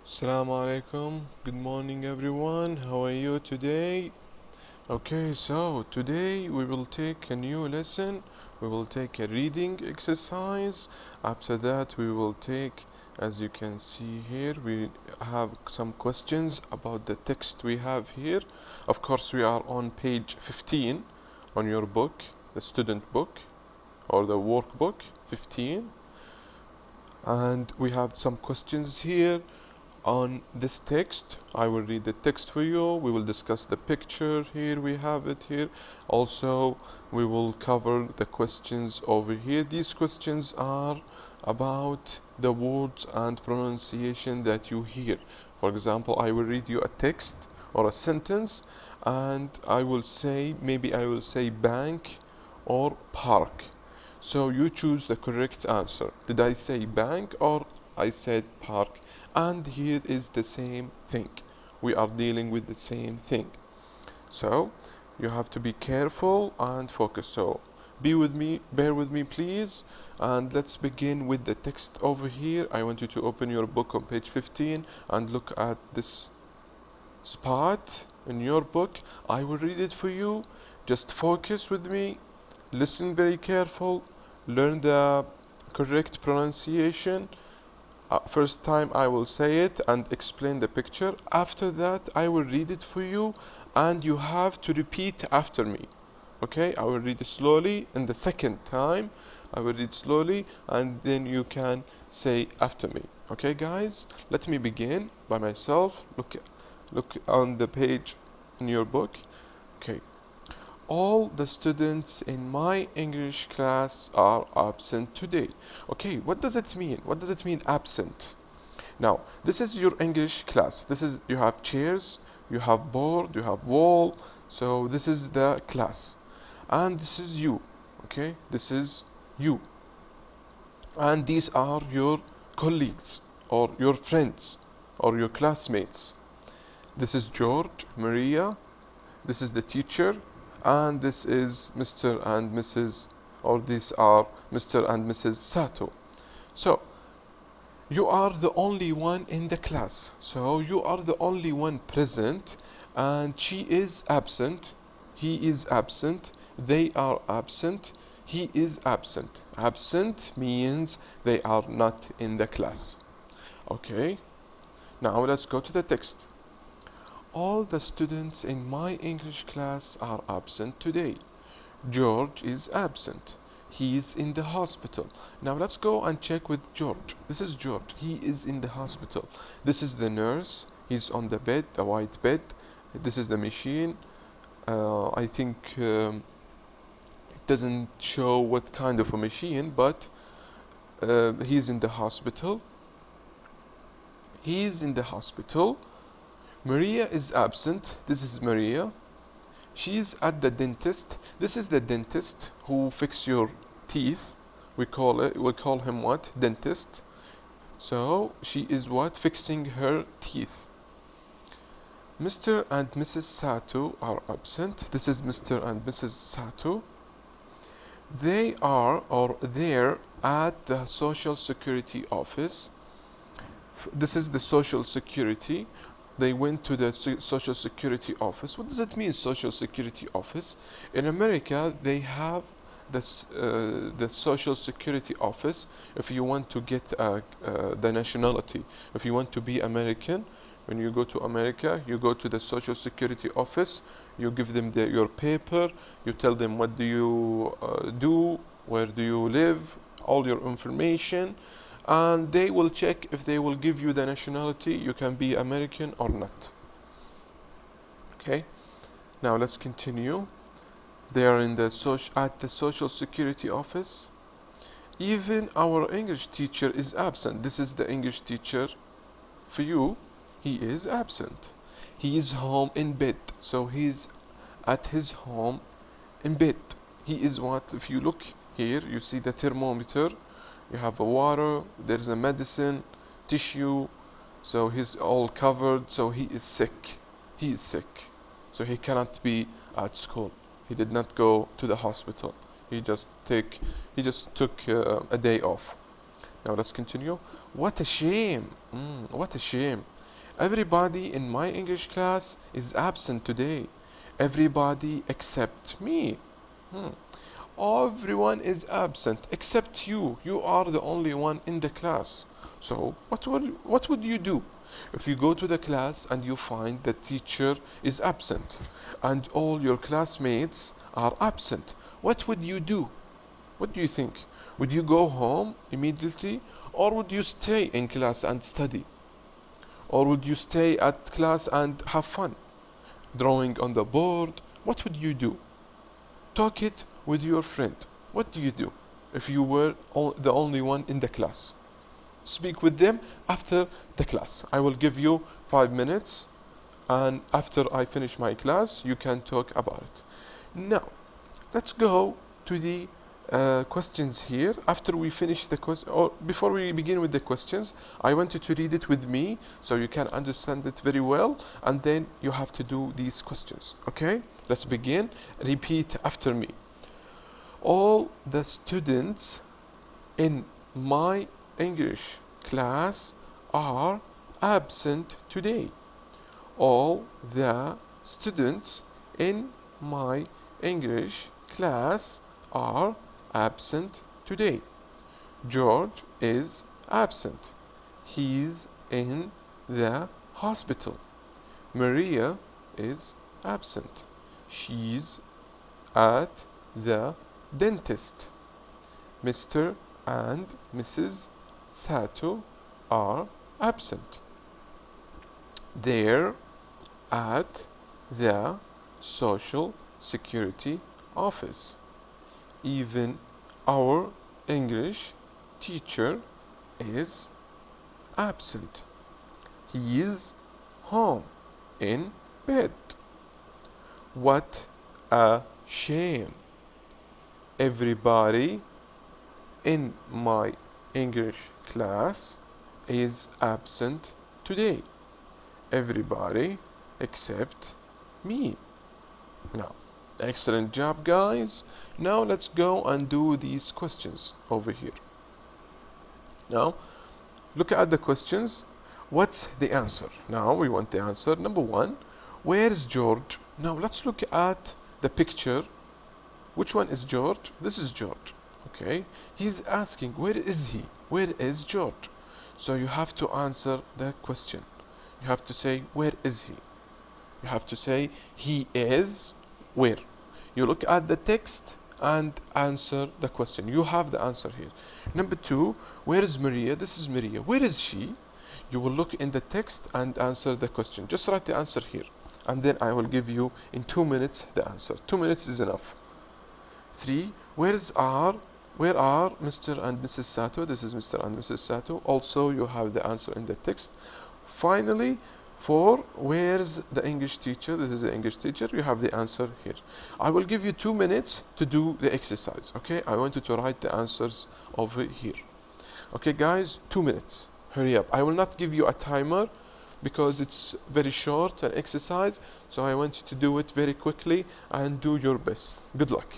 Assalamu alaikum. Good morning, everyone. How are you today? Okay, so today we will take a new lesson. We will take a reading exercise. After that, we will take, as you can see here, we have some questions about the text we have here. Of course, we are on page 15 on your book, the student book or the workbook 15. And we have some questions here on this text. I will read the text for you. We will discuss the picture here. We have it here. Also, we will cover the questions over here. These questions are about the words and pronunciation that you hear. For example, I will read you a text or a sentence and maybe I will say bank or park. So you choose the correct answer. Did I say bank or I said park? And here is the same thing. We are dealing with the same thing. So you have to be careful and focus. So bear with me please, and let's begin with the text over here. I want you to open your book on page 15 and look at this spot in your book. I will read it for you. Just focus with me, listen very careful, learn the correct pronunciation. First time I will say it and explain the picture. After that I will read it for you and you have to repeat after me. Okay, I will read it slowly, and the second time I will read slowly and then you can say after me. Okay guys, let me begin by myself. Look on the page in your book. Okay. All the students in my English class are absent today. Okay, what does it mean? What does it mean absent? Now, this is your English class. You have chairs, you have board, you have wall. So this is the class. And this is you. Okay, this is you. And these are your colleagues or your friends or your classmates. This is George, Maria, this is the teacher, and this is Mr. and Mrs. or these are Mr. and Mrs. Sato. So you are the only one in the class. So you are the only one present, and she is absent. He is absent. They are absent. He is absent. Absent means they are not in the class. Okay. Now let's go to the text. All the students in my English class are absent today. George is absent. He is in the hospital. Now let's go and check with George. This is George. He is in the hospital. This is the nurse. He's on the bed, the white bed. This is the machine. I think it doesn't show what kind of a machine, but he's in the hospital. He is in the hospital. Maria is absent. This is Maria. She's at the dentist. This is the dentist who fix your teeth. We call him what? Dentist. So she is what? Fixing her teeth. Mr. and Mrs. Sato are absent. This is Mr. and Mrs. Sato. They are or they're at the Social Security office. This is the Social Security. They went to the Social Security office. What does it mean, Social Security office? In America, they have the Social Security office. If you want to get the nationality, if you want to be American, when you go to America, you go to the Social Security office. You give them your paper. You tell them what do you do, where do you live, all your information, and they will check if they will give you the nationality. You can be American or not. Okay, now let's continue. They are in at the Social Security office. Even our English teacher is absent. This is the English teacher for you. He is absent. He is home in bed. So he's at his home in bed. He is what? If you look here, you see the thermometer. You have a water, there's a medicine, tissue, so he's all covered, so he is sick. He is sick. So he cannot be at school. He did not go to the hospital. He just took a day off. Now let's continue. What a shame. What a shame. Everybody in my English class is absent today. Everybody except me. Hmm. Everyone is absent except you. You are the only one in the class. So what would you do if you go to the class and you find the teacher is absent and all your classmates are absent? What would you do? What do you think? Would you go home immediately, or would you stay in class and study? Or would you stay at class and have fun? Drawing on the board? What would you do? Talk it with your friend. What do you do if you were the only one in the class? Speak with them after the class. I will give you 5 minutes, and after I finish my class, you can talk about it. Now, let's go to the questions here. After we finish the question, or before we begin with the questions, I want you to read it with me so you can understand it very well, and then you have to do these questions. Okay, let's begin. Repeat after me. All the students in my English class are absent today. All the students in my English class are absent today. George is absent. He's in the hospital. Maria is absent. She's at the dentist. Mr. and Mrs. Sato are absent. They're at the Social Security office. Even our English teacher is absent. He is home in bed. What a shame. Everybody in my English class is absent today. Everybody except me. Now, excellent job, guys. Now let's go and do these questions over here. Now, look at the questions. What's the answer? Now we want the answer. Number one, where's George? Now let's look at the picture. Which one is George? This is George. Okay, he's asking, where is he? Where is George? So you have to answer the question. You have to say, where is he? You have to say, he is where? You look at the text and answer the question. You have the answer here. Number two, where is Maria? This is Maria. Where is she? You will look in the text and answer the question. Just write the answer here, and then I will give you in 2 minutes the answer. 2 minutes is enough. 3. Where are Mr. and Mrs. Sato? This is Mr. and Mrs. Sato. Also, you have the answer in the text. Finally, 4. Where's the English teacher? This is the English teacher. You have the answer here. I will give you 2 minutes to do the exercise. Okay, I want you to write the answers over here. Okay, guys, 2 minutes. Hurry up. I will not give you a timer because it's very short an exercise, so I want you to do it very quickly and do your best. Good luck.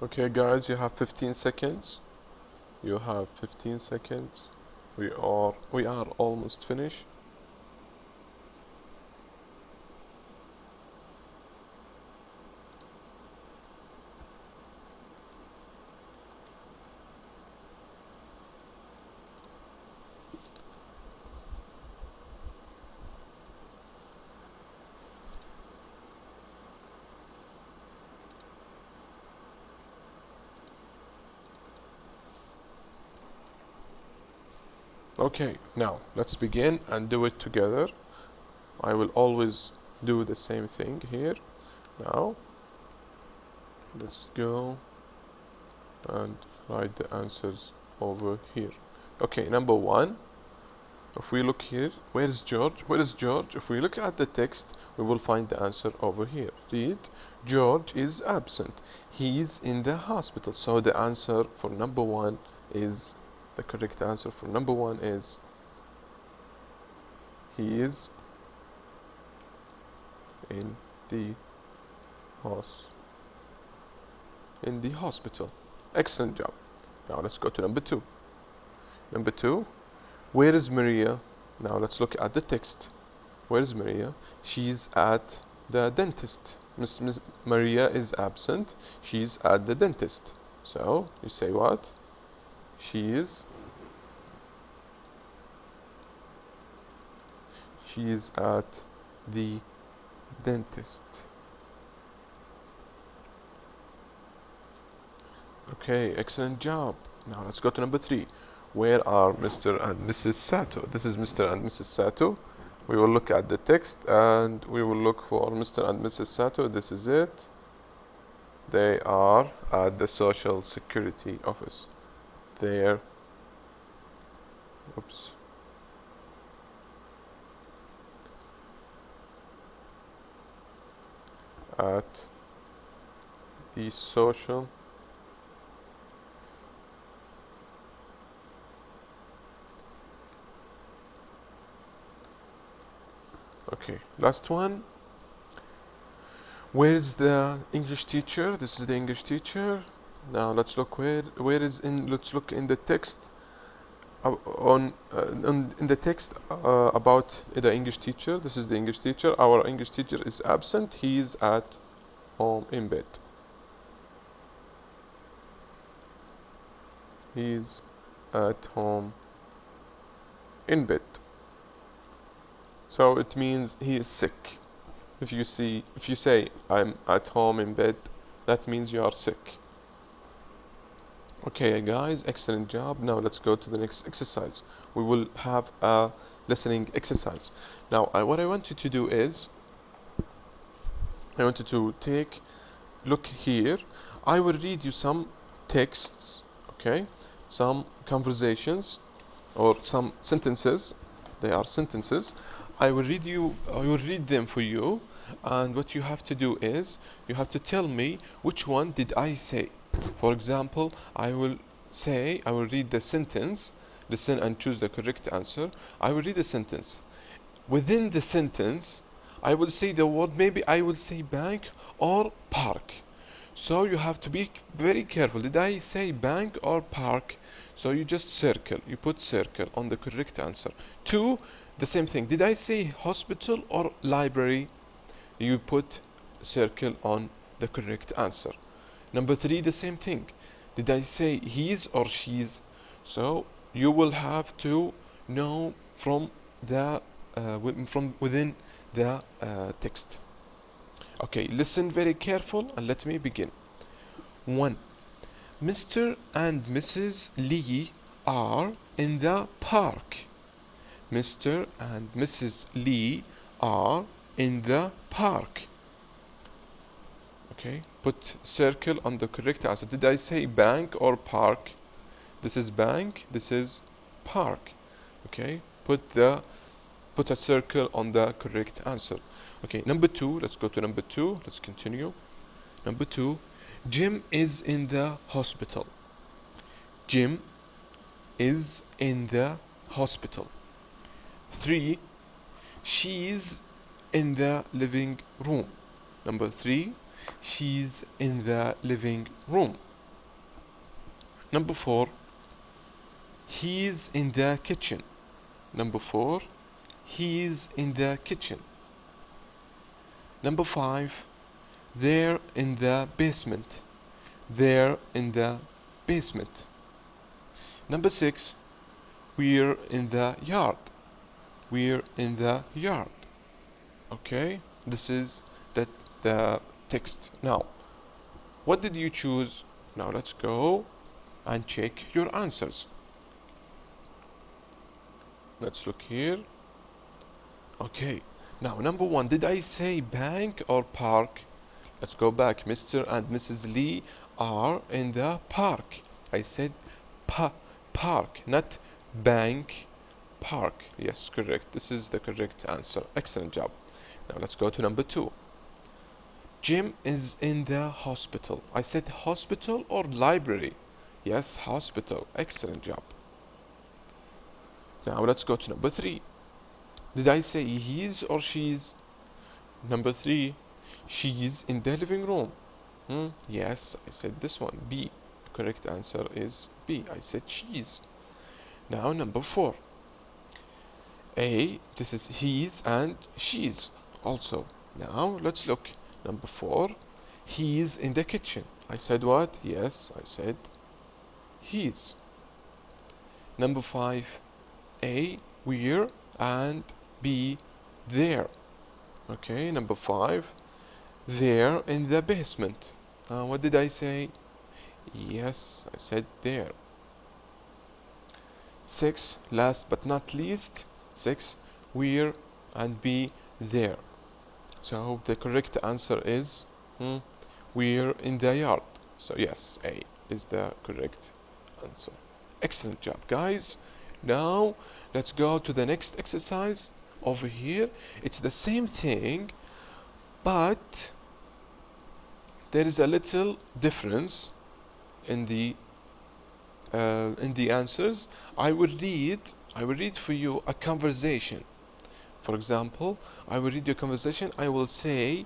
Okay, guys, you have 15 seconds. You have 15 seconds. We are almost finished. Okay, now let's begin and do it together. I will always do the same thing here. Now let's go and write the answers over here. Okay, number one, if we look here, where is George? Where is George? If we look at the text, we will find the answer over here. Read, George is absent. He is in the hospital. So the answer for number one is, the correct answer for number one is, he is in the hospital. Excellent job. Now let's go to number two. Number two, where is Maria? Now let's look at the text. Where is Maria? She's at the dentist. Miss Maria is absent. She's at the dentist. So you say what? She's at the dentist. Okay, excellent job. Now let's go to number three. Where are Mr. and Mrs. Sato? This is Mr. and Mrs. Sato. We will look at the text and we will look for Mr. and Mrs. Sato. This is it. They are at the Social Security office. They're, oops. At the Social Okay, last one. Where is the English teacher? This is the English teacher. Now let's look let's look in the text in the text about the English teacher. This is the English teacher. Our English teacher is absent. He is at home in bed. He's at home in bed. So it means he is sick. If you say I'm at home in bed, that means you are sick. Okay guys, excellent job. Now let's go to the next exercise. We will have a listening exercise. Now what I want you to do is, I want you to look here. I will read you some texts, okay, some conversations or some sentences. They are sentences. I will read them for you, and what you have to do is you have to tell me which one did I say. For example, I will read the sentence, listen and choose the correct answer. I will read the sentence. Within the sentence, I will say the word, maybe I will say bank or park. So you have to be very careful. Did I say bank or park? So you just circle, you put circle on the correct answer. Two, the same thing. Did I say hospital or library? You put circle on the correct answer. Number three, the same thing. Did I say he's or she's? So you will have to know from within the text. Okay, listen very careful and let me begin. 1. Mr. and Mrs. Lee are in the park. Mr. and Mrs. Lee are in the park. Okay, put circle on the correct answer. Did I say bank or park? This is bank, this is park. Okay, put a circle on the correct answer. Okay, number two, let's go to number two. Let's continue. Number two, Jim is in the hospital. Jim is in the hospital. 3. She's in the living room. Number 3. She's in the living room. Number 4. He's in the kitchen. Number 4. He's in the kitchen. Number 5. They're in the basement. They're in the basement. Number 6. We're in the yard. We're in the yard. Okay, this is the text. Now, what did you choose? Now let's go and check your answers. Let's look here. Okay, now number one, did I say bank or park? Let's go back. Mr. and Mrs. Lee are in the park. I said park, not bank. Park. Yes, correct. This is the correct answer. Excellent job. Now let's go to number two. Jim is in the hospital. I said hospital or library? Yes, hospital. Excellent job. Now let's go to number three. Did I say he's or she's? Number three, she's in the living room. Yes, I said this one. B. Correct answer is B. I said she's. Now number four. A. This is he's and she's also. Now let's look. Number four. He's in the kitchen. I said what? Yes, I said he's. Number five. A. Where and B. There. Okay, number five. There in the basement. What did I say? Yes, I said there. Six, last but not least. Six, where and be there. So the correct answer is where in the yard. So yes, A is the correct answer. Excellent job, guys. Now let's go to the next exercise over here. It's the same thing, but there is a little difference in the answers. I will read for you a conversation. For example, I will read your conversation. I will say,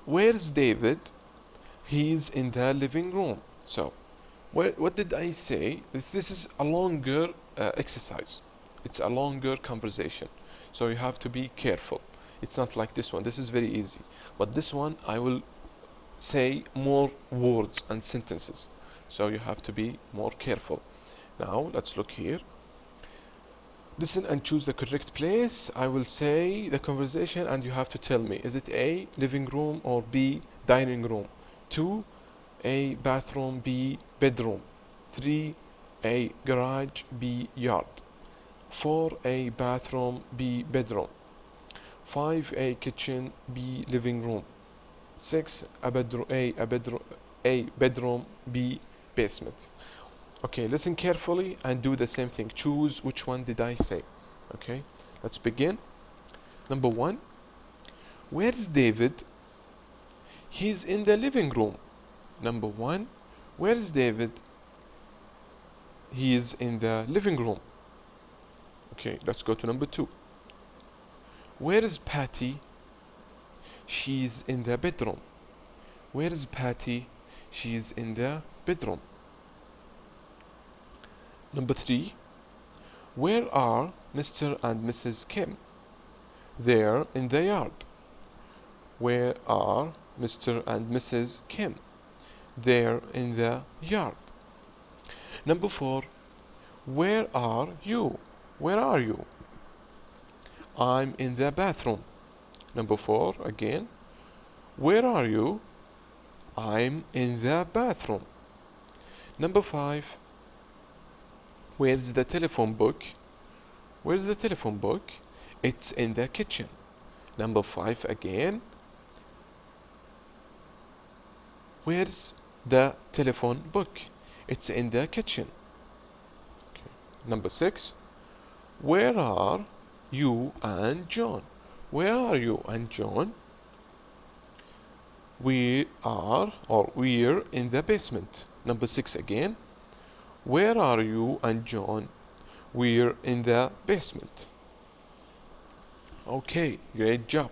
where's David? He's in the living room. So what did I say? This is a longer exercise. It's a longer conversation, so you have to be careful. It's not like this one. This is very easy, but this one I will say more words and sentences, so you have to be more careful. Now let's look here. Listen and choose the correct place. I will say the conversation and you have to tell me, is it A, living room, or B, dining room? 2, A, bathroom, B, bedroom. 3, A, garage, B, yard. 4, A, bathroom, B, bedroom. 5, A, kitchen, B, living room. 6, a bedroom, B, basement. Okay, listen carefully and do the same thing. Choose which one did I say. Okay, let's begin. Number one, where's David? He's in the living room. Number one, where's David? He is in the living room. Okay, let's go to number two. Where is Patty? She's in the bedroom. Where is Patty? She's in the bedroom. Number three. Where are Mr. and Mrs. Kim? They're in the yard. Where are Mr. and Mrs. Kim? They're in the yard. Number four. Where are you? Where are you? I'm in the bathroom. Number four again. Where are you? I'm in the bathroom. Number five. Where's the telephone book? Where's the telephone book? It's in the kitchen. Number five again. Where's the telephone book? It's in the kitchen. Okay. Number six. Where are you and John? Where are you and John? We're in the basement. Number six again. Where are you and John? We're in the basement. Okay, great job.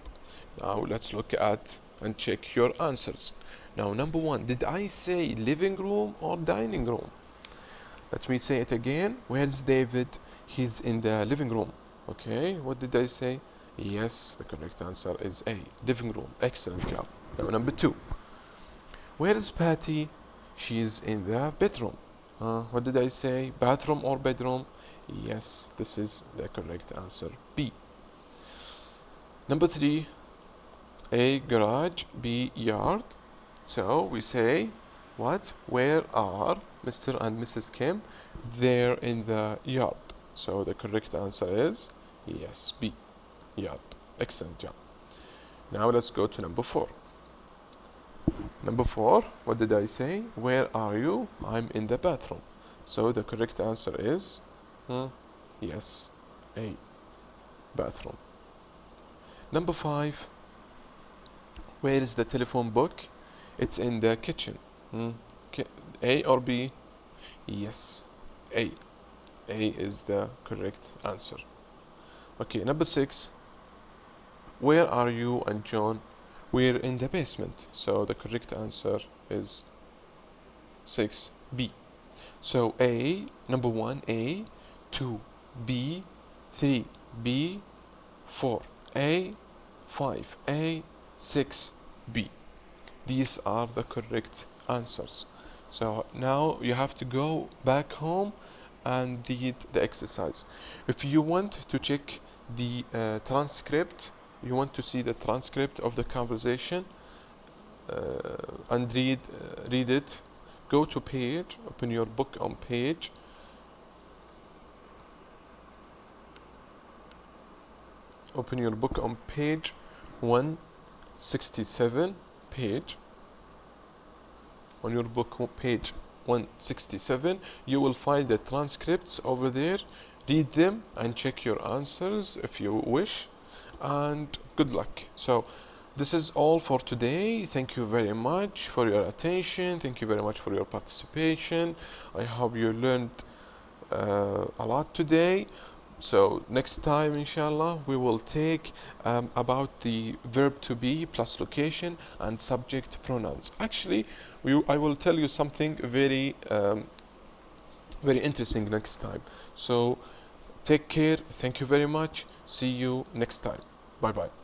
Now let's look at and check your answers. Now number one, did I say living room or dining room? Let me say it again. Where's David? He's in the living room. Okay, what did I say? Yes, the correct answer is A, living room. Excellent job. Now number two. Where is Patty? She's in the bedroom. What did I say? Bathroom or bedroom? Yes, this is the correct answer, B. Number three. A, garage, B, yard. So we say what? Where are Mr. and Mrs. Kim? They're in the yard. So the correct answer is yes, B. Yard. Excellent job. Now let's go to number 4. Number 4, what did I say? Where are you? I'm in the bathroom. So the correct answer is yes, A. Bathroom. Number 5, where is the telephone book? It's in the kitchen. A or B? Yes, A. A is the correct answer. Okay, number 6, where are you and John? We're in the basement. So the correct answer is 6B. So A, number 1, A, 2, B, 3, B, 4, A, 5, A, 6, B. These are the correct answers. So now you have to go back home and read the exercise. If you want to check the transcript, you want to see the transcript of the conversation and read it, go to page, open your book on page 167, on your book page 167, you will find the transcripts over there. Read them and check your answers if you wish, and good luck. So this is all for today. Thank you very much for your attention. Thank you very much for your participation. I hope you learned a lot today. So next time, inshallah, we will take about the verb to be plus location and subject pronouns. Actually, I will tell you something very very interesting next time. So take care. Thank you very much. See you next time. Bye bye.